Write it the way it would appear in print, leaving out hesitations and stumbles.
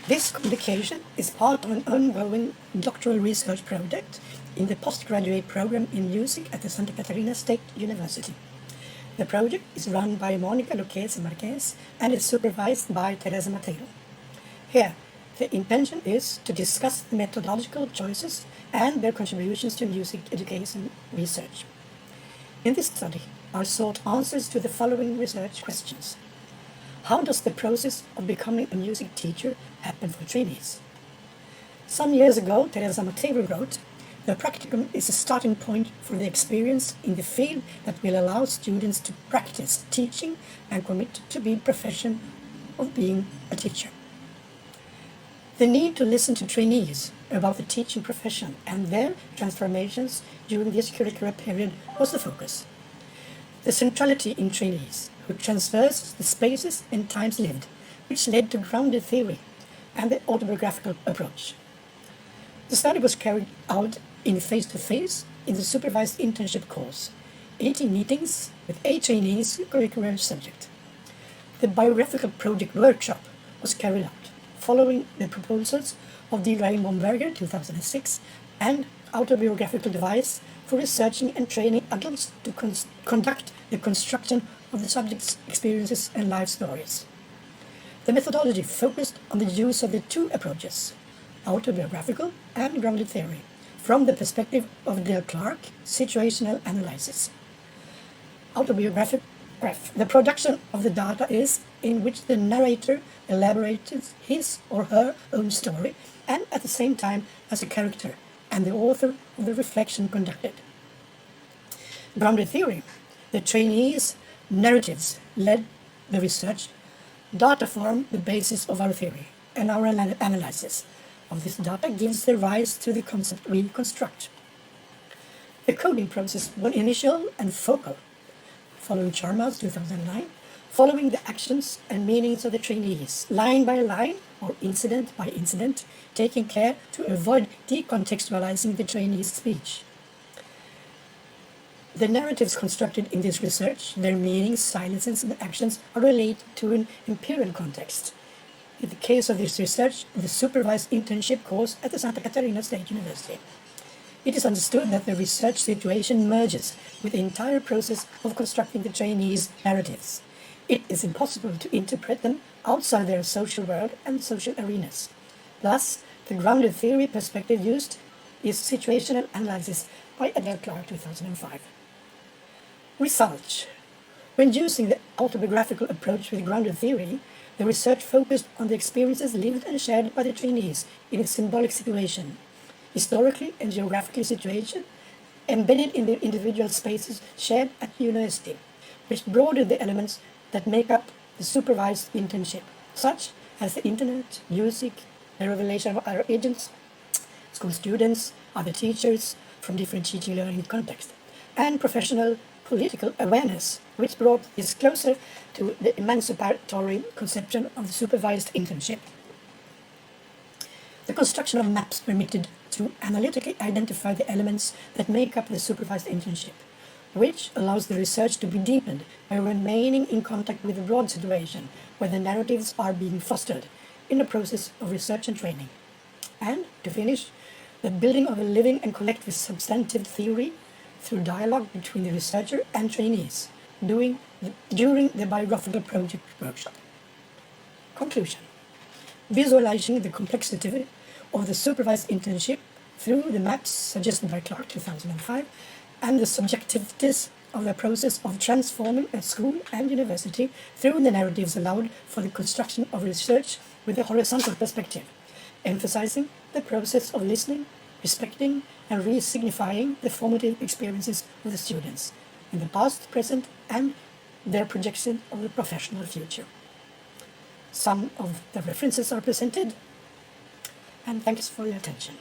This publication is part of an ongoing doctoral research project in the postgraduate program in music at the Santa Catarina State University. The project is run by Monica Marques and is supervised by Teresa Mateiro. Here, the intention is to discuss the methodological choices and their contributions to music education research. In this study are sought answers to the following research questions. How does the process of becoming a music teacher happen for trainees? Some years ago, Teresa Mateiro wrote, "The practicum is a starting point for the experience in the field that will allow students to practice teaching and commit to the profession of being a teacher." The need to listen to trainees about the teaching profession and their transformations during this curricular period was the focus. The centrality in trainees, who transverse the spaces and times lived, which led to grounded theory and the autobiographical approach. The study was carried out in face-to-face in the Supervised Internship course, 18 meetings with 8 trainees curricular subject. The Biographical Project Workshop was carried out, following the proposals of Delory-Momberger 2006 and autobiographical device for researching and training adults to conduct the construction of the subject's experiences and life stories. The methodology focused on the use of the two approaches, autobiographical and grounded theory, from the perspective of Adele Clarke, Situational Analysis. Autobiographic the production of the data is in which the narrator elaborates his or her own story and at the same time as a character and the author of the reflection conducted. Grounded theory, the trainees' narratives led the research. Data form the basis of our theory, and our analysis of this data gives the rise to the concept we construct. The coding process was initial and focal, following Sharma's 2009, following the actions and meanings of the trainees, line by line or incident by incident, taking care to avoid decontextualizing the trainee's speech. The narratives constructed in this research, their meanings, silences, and actions are related to an imperial context. In the case of this research, the Supervised Internship course at the Santa Catarina State University. It is understood that the research situation merges with the entire process of constructing the trainees' narratives. It is impossible to interpret them outside their social world and social arenas. Thus, the grounded theory perspective used is Situational Analysis by Adele Clarke 2005. Result. When using the autobiographical approach with grounded theory, the research focused on the experiences lived and shared by the trainees in a symbolic situation, historically and geographically situation, embedded in the individual spaces shared at the university, which broadened the elements that make up the supervised internship, such as the internet, music, the revelation of other agents, school students, other teachers from different teaching learning contexts, and professional political awareness, which brought this closer to the emancipatory conception of the supervised internship. The construction of maps permitted to analytically identify the elements that make up the supervised internship, which allows the research to be deepened by remaining in contact with the broad situation where the narratives are being fostered in the process of research and training. And, to finish, the building of a living and collective substantive theory through dialogue between the researcher and trainees during the Biographical Project Workshop. Conclusion. Visualizing the complexity of the supervised internship through the maps suggested by Clarke 2005 and the subjectivities of the process of transforming a school and university through the narratives allowed for the construction of research with a horizontal perspective, emphasizing the process of listening, respecting, and re-signifying the formative experiences of the students in the past, present, and their projection of the professional future. Some of the references are presented, and thanks for your attention.